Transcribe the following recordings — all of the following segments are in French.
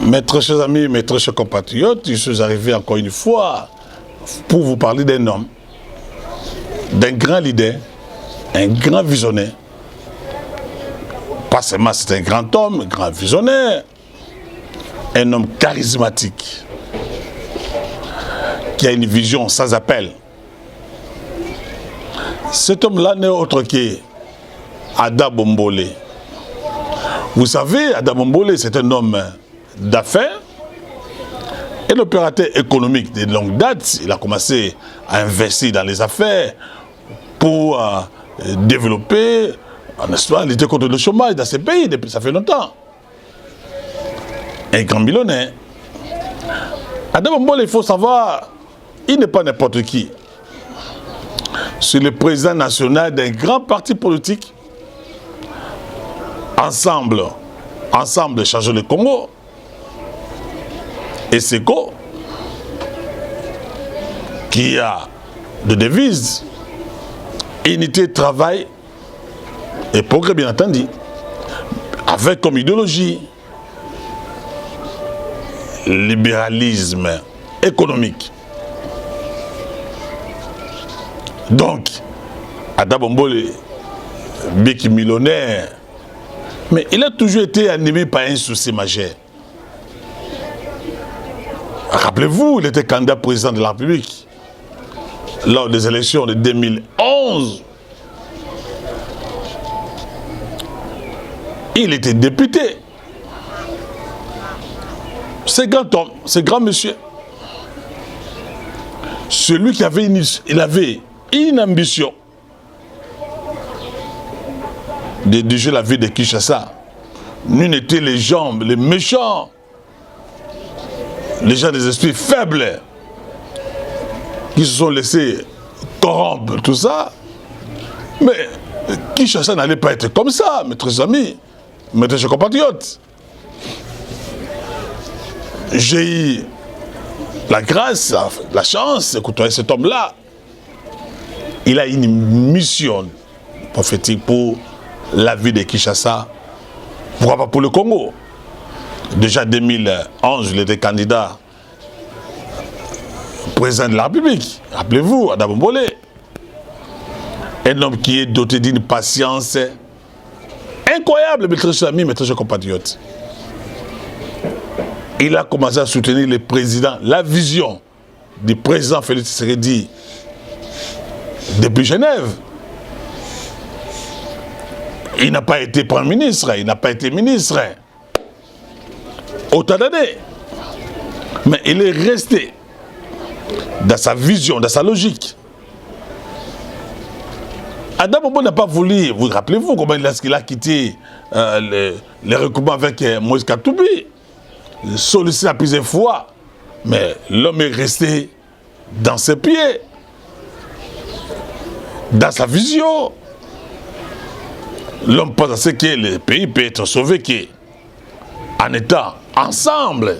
Mes très chers amis, mes très chers compatriotes, je suis arrivé encore une fois pour vous parler d'un homme, d'un grand leader, un grand visionnaire. Pas seulement c'est un grand homme, un grand visionnaire, un homme charismatique, qui a une vision sans appel. Cet homme-là n'est autre qu'Ada Bombole. Vous savez, Ada Bombole, c'est un homme d'affaires et l'opérateur économique de longue date. Il a commencé à investir dans les affaires pour développer, en histoire, lutter contre le chômage dans ces pays depuis ça fait longtemps. Un grand millionnaire. Ada Bombole, il faut savoir, il n'est pas n'importe qui. C'est le président national d'un grand parti politique. Ensemble changer le Congo. Et SECO, qui a de devises, unité, travail et progrès, bien entendu, avec comme idéologie libéralisme économique. Donc, Ada Bombole, bien qu'il millionnaire, mais il a toujours été animé par un souci majeur. Rappelez-vous, il était candidat président de la République lors des élections de 2011. Il était député. C'est grand homme, c'est grand monsieur. Celui qui avait une ambition de diriger la ville de Kinshasa. Nous n'étions les jambes, les méchants, les gens des esprits faibles qui se sont laissés corrompre, tout ça. Mais Kinshasa n'allait pas être comme ça, mes très amis, mes très chers compatriotes. J'ai eu la grâce, la chance de côtoyer cet homme-là. Il a une mission prophétique pour la vie de Kinshasa, pourquoi pas pour le Congo. Déjà en 2011, il était candidat président de la République. Rappelez-vous, Ada Bombole. Un homme qui est doté d'une patience incroyable, mes très chers amis, mes très chers compatriotes. Il a commencé à soutenir le président, la vision du président Félix Tshisekedi depuis Genève. Il n'a pas été Premier ministre, il n'a pas été ministre autant d'années. Mais il est resté dans sa vision, dans sa logique. Ada Bombole n'a pas voulu, vous rappelez-vous comment il a quitté les recoupements avec Moïse Katumbi, sollicité à plusieurs fois, mais l'homme est resté dans ses pieds, dans sa vision. L'homme pense à ce que le pays peut être sauvé en étant ensemble.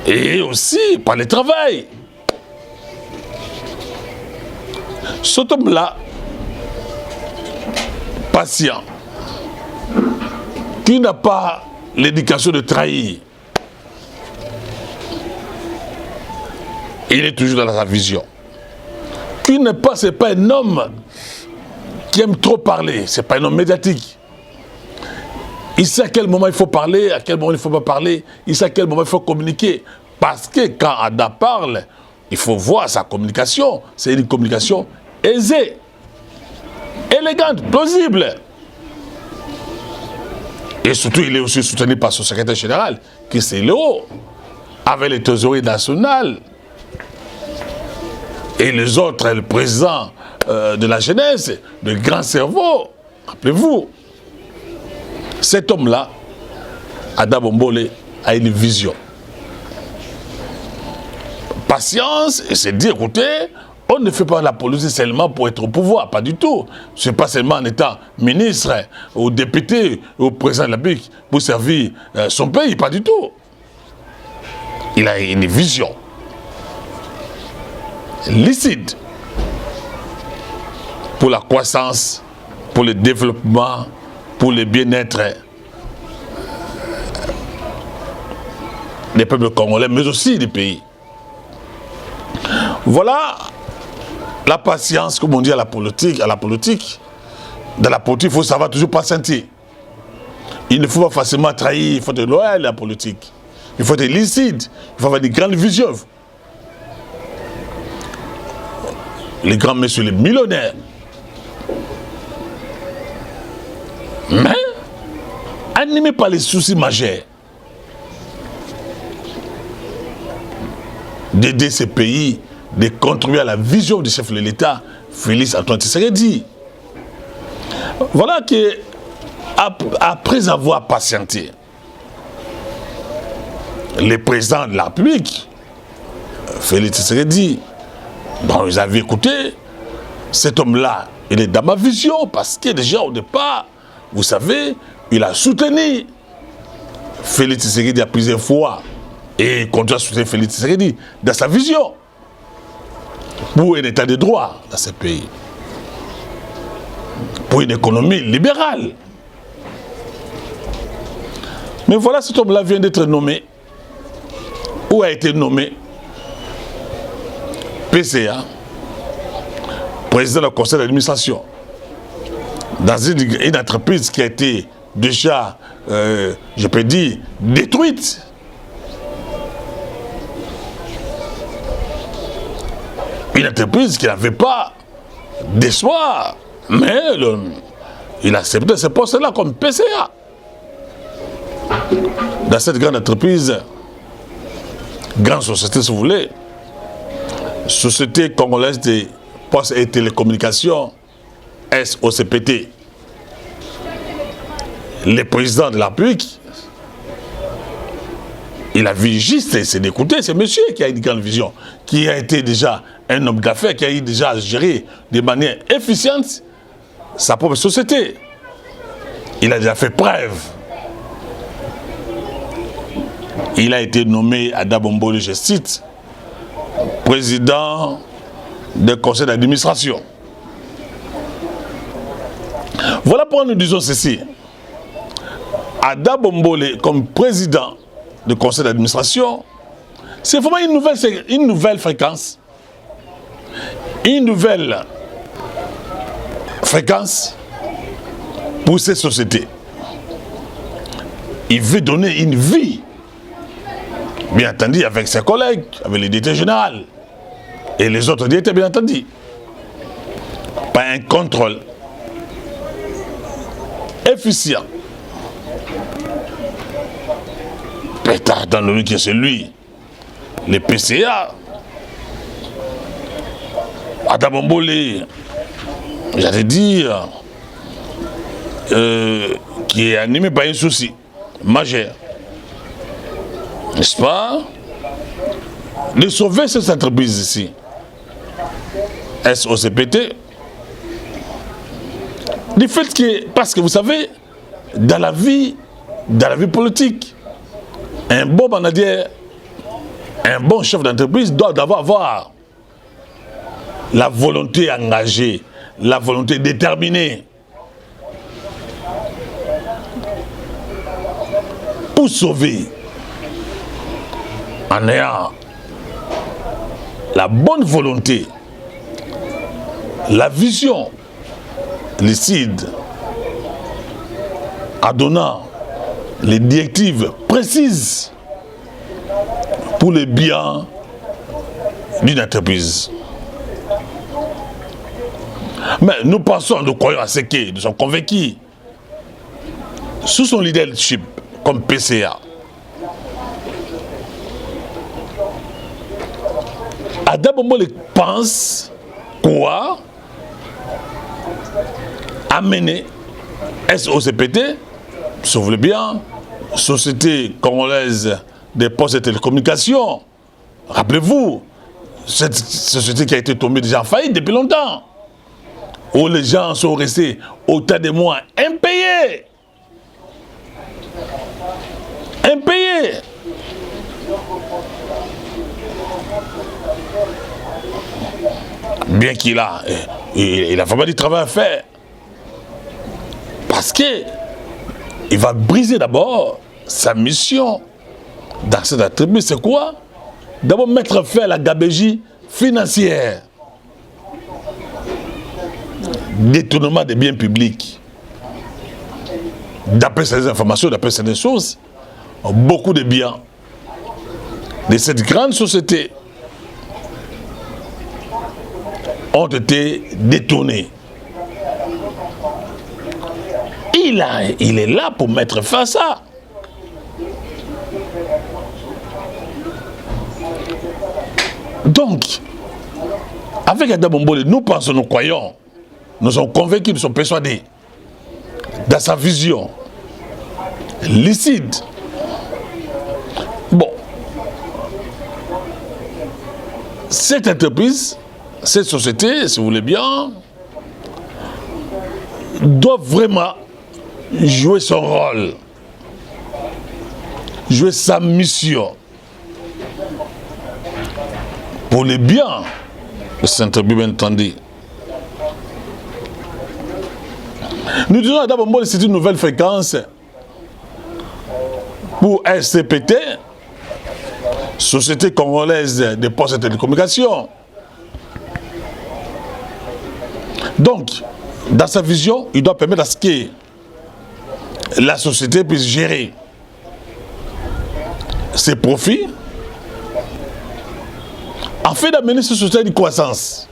Et aussi par le travail. Cet homme-là, patient, qui n'a pas l'éducation de trahir, il est toujours dans sa vision. Qui n'est pas, c'est pas un homme qui aime trop parler, c'est pas un homme médiatique. Il sait à quel moment il faut parler, à quel moment il ne faut pas parler, il sait à quel moment il faut communiquer. Parce que quand Ada parle, il faut voir sa communication. C'est une communication aisée, élégante, plausible. Et surtout, il est aussi soutenu par son secrétaire général, qui c'est Léo, avec les trésoriers nationaux. Et les autres, le président de la jeunesse, le grand cerveau. Rappelez-vous, cet homme-là, Ada Bombole, a une vision. Patience, et c'est dire, écoutez, on ne fait pas la politique seulement pour être au pouvoir, pas du tout. Ce n'est pas seulement en étant ministre, ou député, ou président de la République, pour servir son pays, pas du tout. Il a une vision lucide pour la croissance, pour le développement, pour le bien-être des peuples congolais, mais aussi des pays. Voilà la patience, comme on dit à la politique. Dans la politique, il faut savoir toujours patienter. Il ne faut pas facilement trahir, il faut être loyal à la politique. Il faut être lucide, il faut avoir des grandes visions. Les grands messieurs, les millionnaires. Mais, animés par les soucis majeurs, d'aider ces pays, de contribuer à la vision du chef de l'État, Félix Antoine Tshisekedi. Voilà que, après avoir patienté, le président de la République, Félix Tshisekedi, bon, ils avaient écouté, cet homme-là, il est dans ma vision, parce que déjà au départ, vous savez, il a soutenu Félix Tshisekedi à plusieurs fois, et il continue à soutenir Félix Tshisekedi dans sa vision, pour un état de droit dans ce pays, pour une économie libérale. Mais voilà, cet homme-là vient d'être nommé, ou a été nommé, PCA, président du conseil d'administration, dans une entreprise qui a été déjà, je peux dire, détruite. Une entreprise qui n'avait pas d'espoir, mais il a accepté ce poste-là comme PCA. Dans cette grande entreprise, grande société si vous voulez, Société congolaise des postes et télécommunications, SOCPT, le président de la République, il a vu juste c'est d'écouter ce monsieur qui a une grande vision, qui a été déjà un homme d'affaires, qui a eu déjà géré de manière efficiente sa propre société. Il a déjà fait preuve. Il a été nommé à Dabombole, je cite, président du conseil d'administration. Voilà pourquoi nous disons ceci. Ada Bombole, comme président du conseil d'administration, c'est vraiment une nouvelle fréquence. Une nouvelle fréquence pour ces sociétés. Il veut donner une vie, bien entendu, avec ses collègues, avec le directeur général et les autres directeurs, bien entendu. Pas un contrôle efficient. Pétard dans le qui est celui, le PCA, Adabombole, j'allais dire, qui est animé par un souci majeur, n'est-ce pas, de sauver cette entreprise ici, SOCPT, du fait que, parce que vous savez, dans la vie politique, un bon manager, un bon chef d'entreprise doit avoir la volonté engagée, la volonté déterminée pour sauver en ayant la bonne volonté, la vision lucide, en donnant les directives précises pour le bien d'une entreprise. Mais nous pensons, nous croyons à ce que nous sommes convaincus, sous son leadership comme PCA, Adabombole pense quoi amener SOCPT, si vous voulez bien, Société congolaise des postes et télécommunications. Rappelez-vous, cette société qui a été tombée déjà en faillite depuis longtemps, où les gens sont restés autant de mois impayés. Impayés. Bien qu'il a vraiment du travail à faire. Parce que il va briser d'abord sa mission dans cette entreprise, c'est quoi? D'abord mettre fin à la gabegie financière. Détournement des biens publics. D'après ces informations, d'après ces sources, beaucoup de biens de cette grande société ont été détournés. Il est là pour mettre fin à ça. Donc, avec Adam Bombole, nous pensons, nous croyons, nous sommes convaincus, nous sommes persuadés, dans sa vision licite. Bon, cette entreprise, cette société, si vous voulez bien, doit vraiment jouer son rôle, jouer sa mission pour le bien de cette entreprise, bien entendu. Nous disons à Adam Bombole, c'est une nouvelle fréquence pour SCPT, Société Congolaise des Postes et Télécommunications. Donc, dans sa vision, il doit permettre à ce que la société puisse gérer ses profits afin d'amener cette société à une croissance.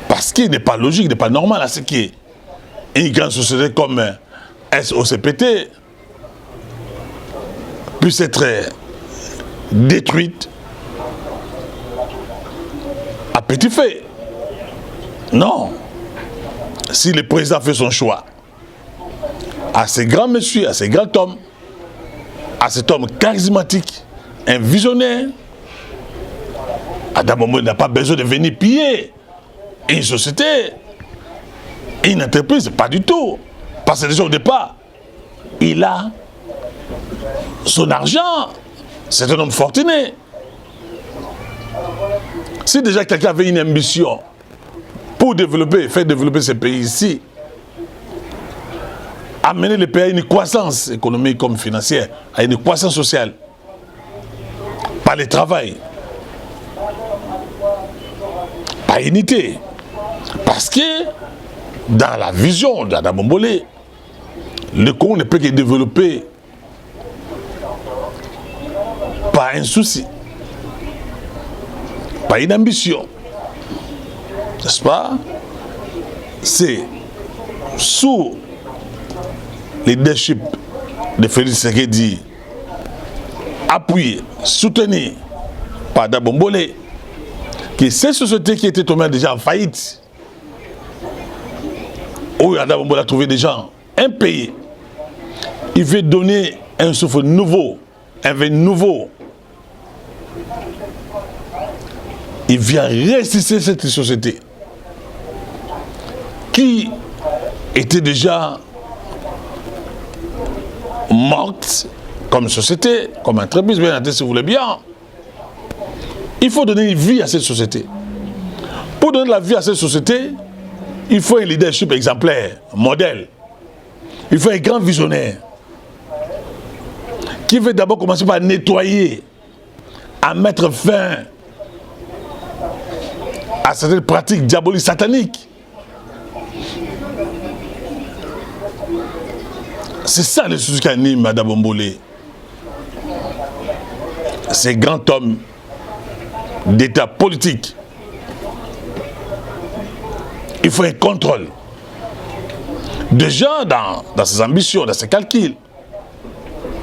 Parce qu'il n'est pas logique, il n'est pas normal à ce qu'une grande société comme SOCPT puisse être détruite à petit feu. Non. Si le président fait son choix à ces grands messieurs, à ces grands hommes, à cet homme charismatique, un visionnaire, Adam Bombole n'a pas besoin de venir piller une société, une entreprise, pas du tout. Parce que déjà au départ, il a son argent. C'est un homme fortuné. Si déjà quelqu'un avait une ambition pour développer, faire développer ce pays ici, amener le pays à une croissance économique comme financière, à une croissance sociale, par le travail, par unité. Parce que dans la vision d'Adam Bombole, le Congo ne peut que développer par un souci, par une ambition. N'est-ce pas? C'est sous le leadership de Félix Tshisekedi, appuyé, soutenu par Adam Bombole, que ces sociétés qui étaient tombées déjà en faillite, où Adam Bombole a trouvé des gens impayés, il veut donner un souffle nouveau, un vin nouveau. Il vient ressusciter cette société qui était déjà morte comme société, comme entreprise, bien entendu, si vous voulez bien. Il faut donner une vie à cette société. Pour donner la vie à cette société, il faut un leadership exemplaire, modèle. Il faut un grand visionnaire qui veut d'abord commencer par nettoyer, à mettre fin à certaines pratiques diaboliques, sataniques. C'est ça le souci qu'anime Adam Bombole. Ces grands hommes d'État politique. Il faut un contrôle. Déjà dans ses ambitions, dans ses calculs,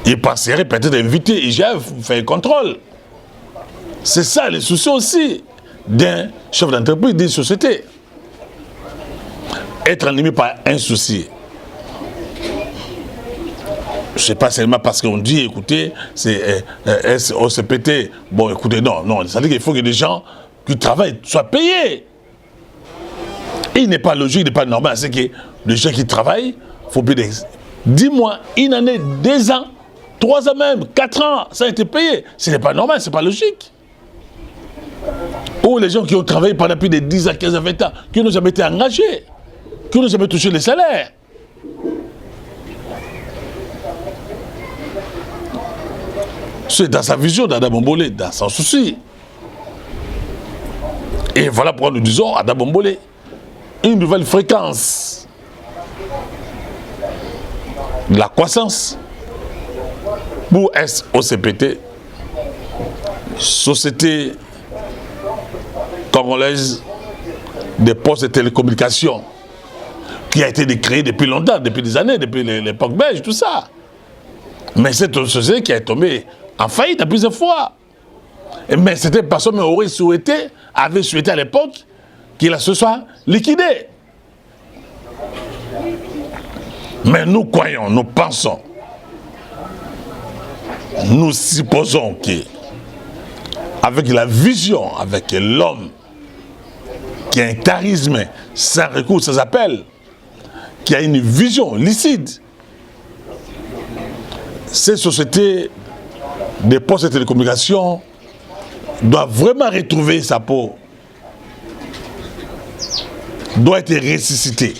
il penserait peut-être inviter IGF pour faire un contrôle. C'est ça le souci aussi d'un chef d'entreprise, d'une société. Être animé par un souci. Je ne sais pas seulement parce qu'on dit, écoutez, c'est SOCPT. Bon, écoutez, non. C'est-à-dire qu'il faut que les gens qui travaillent soient payés. Et il n'est pas logique, il n'est pas normal. C'est que les gens qui travaillent, il faut payer 10 mois, une année, 2 ans, 3 ans même, 4 ans, ça a été payé. Ce n'est pas normal, ce n'est pas logique. Ou les gens qui ont travaillé pendant plus de 10 à 15 à 20 ans, qui n'ont jamais été engagés, qui n'ont jamais touché les salaires. C'est dans sa vision d'Ada Bombolé, dans son souci. Et voilà pourquoi nous disons Ada Bombolé, une nouvelle fréquence de la croissance pour SOCPT, Société congolaise des postes et télécommunications, qui a été créée depuis longtemps, depuis des années, depuis l'époque belge, tout ça. Mais cette société qui est tombée en faillite à plusieurs fois. Mais c'était parce qu'on aurait souhaité, avait souhaité à l'époque qu'il se soit liquidé. Mais nous croyons, nous pensons, nous supposons qu'avec la vision, avec l'homme qui a un charisme sans recours, sans appel, qui a une vision lucide, ces sociétés des postes et télécommunications doivent vraiment retrouver sa peau, doit être ressuscitée.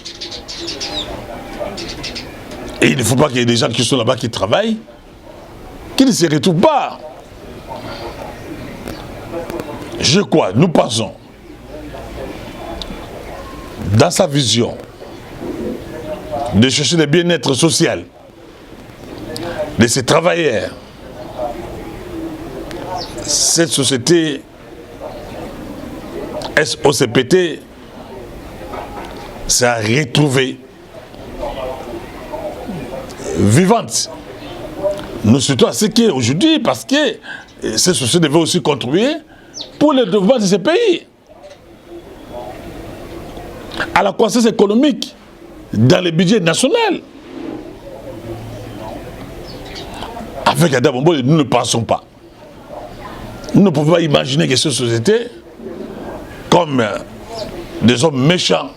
Et il ne faut pas qu'il y ait des gens qui sont là-bas qui travaillent, qui ne se retrouvent pas. Je crois, nous pensons, dans sa vision de chercher le bien-être social de ces travailleurs, cette société SOCPT s'est retrouvée vivante. Nous souhaitons à ce qu'aujourd'hui, parce que cette société devait aussi contribuer pour le développement de ces pays, à la croissance économique dans le budget national. Avec Ada Bombolé, nous ne pensons pas. Nous ne pouvons pas imaginer que cette société, comme des hommes méchants,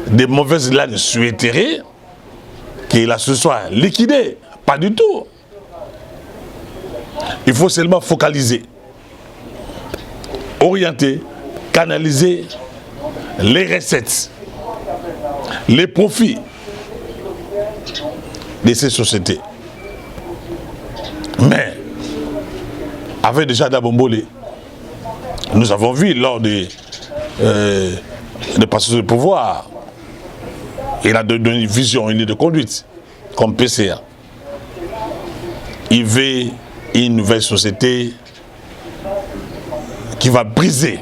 des mauvaises langues souhaiteraient, qu'il se soit liquidé. Pas du tout. Il faut seulement focaliser, orienter, canaliser les recettes, les profits de ces sociétés. Mais, avec déjà Ada Bombolé, nous avons vu lors des passages de pouvoir, il a donné une vision, une ligne de conduite, comme PCA. Il veut une nouvelle société qui va briser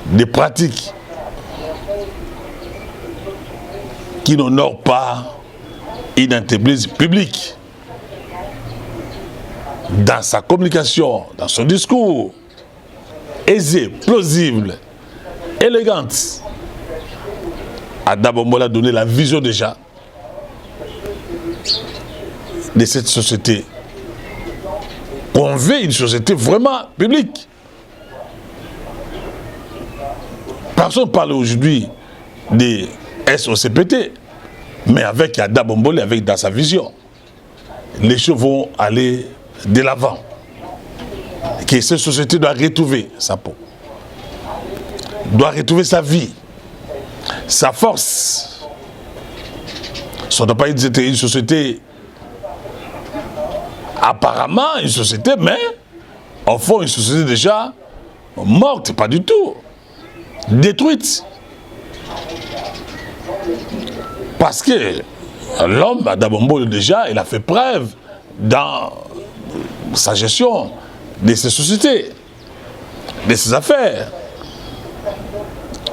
des pratiques qui n'honorent pas une entreprise publique. Dans sa communication, dans son discours, aisé, plausible, élégante, Ada Bombolé a donné la vision déjà de cette société. On veut une société vraiment publique. Personne ne parle aujourd'hui des SOCPT, mais avec Ada Bombolé, avec dans sa vision, les choses vont aller de l'avant. Que cette société doit retrouver sa peau, doit retrouver sa vie, sa force. Ça ne doit pas être une société, apparemment une société, mais au fond une société déjà morte, pas du tout, détruite. Parce que l'homme, Ada Bombolé déjà, il a fait preuve dans sa gestion de ses sociétés, de ses affaires.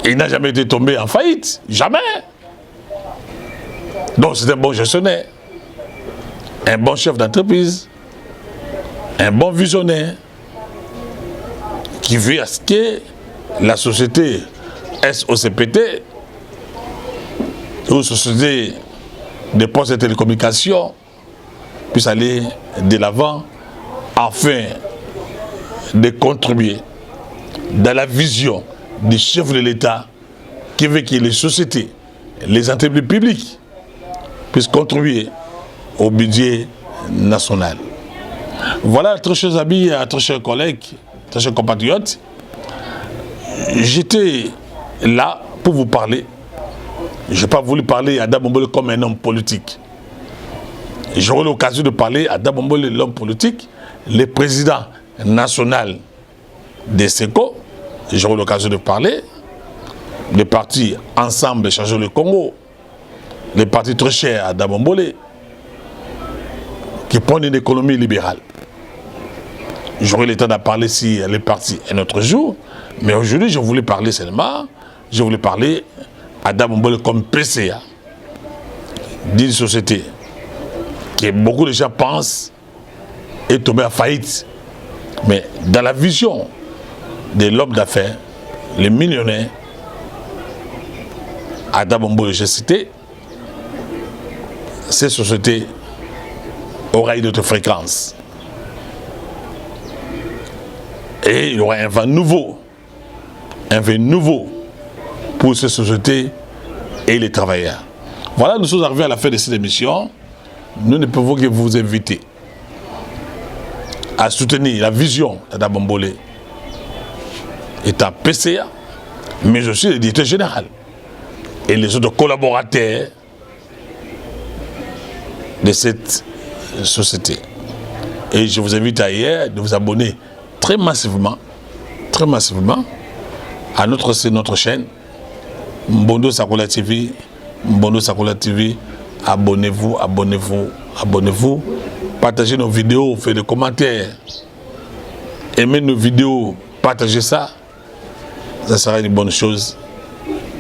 Il n'a jamais été tombé en faillite, jamais. Donc c'est un bon gestionnaire, un bon chef d'entreprise, un bon visionnaire qui veut à ce que la société SOCPT, ou société des postes et télécommunications, puisse aller de l'avant afin de contribuer dans la vision du chef de l'État qui veut que les sociétés, les entreprises publiques puissent contribuer au budget national. Voilà, très chers amis, très chers collègues, très chers compatriotes, j'étais là pour vous parler. Je n'ai pas voulu parler à Ada Bombolé comme un homme politique. J'aurai l'occasion de parler à Dabombole, l'homme politique, le président national des SECO. J'aurai l'occasion de parler. Les partis ensemble changer le Congo. Les partis très chers à Dabombole qui prennent une économie libérale. J'aurai le temps d'en parler si les partis un autre jour. Mais aujourd'hui, je voulais parler seulement. Je voulais parler à Dabombole comme PCA d'une société que beaucoup de gens pensent est tombée en faillite. Mais dans la vision de l'homme d'affaires, les millionnaires, à Dabombole, j'ai cité, ces sociétés aura une autre fréquence. Et il y aura un vent nouveau pour ces sociétés et les travailleurs. Voilà, nous sommes arrivés à la fin de cette émission. Nous ne pouvons que vous inviter à soutenir la vision de Dabombole étant PCA, mais aussi le directeur général et les autres collaborateurs de cette société. Et je vous invite ailleurs de vous abonner très massivement à notre chaîne Mbondo Sakola TV. Mbondo Sakola TV, abonnez-vous. Partagez nos vidéos, faites des commentaires. Aimez nos vidéos, partagez ça. Ça sera une bonne chose.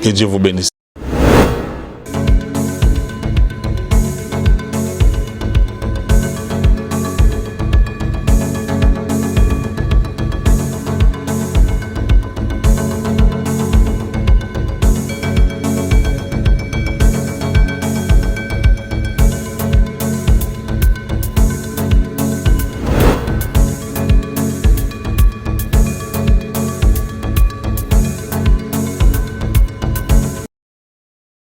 Que Dieu vous bénisse.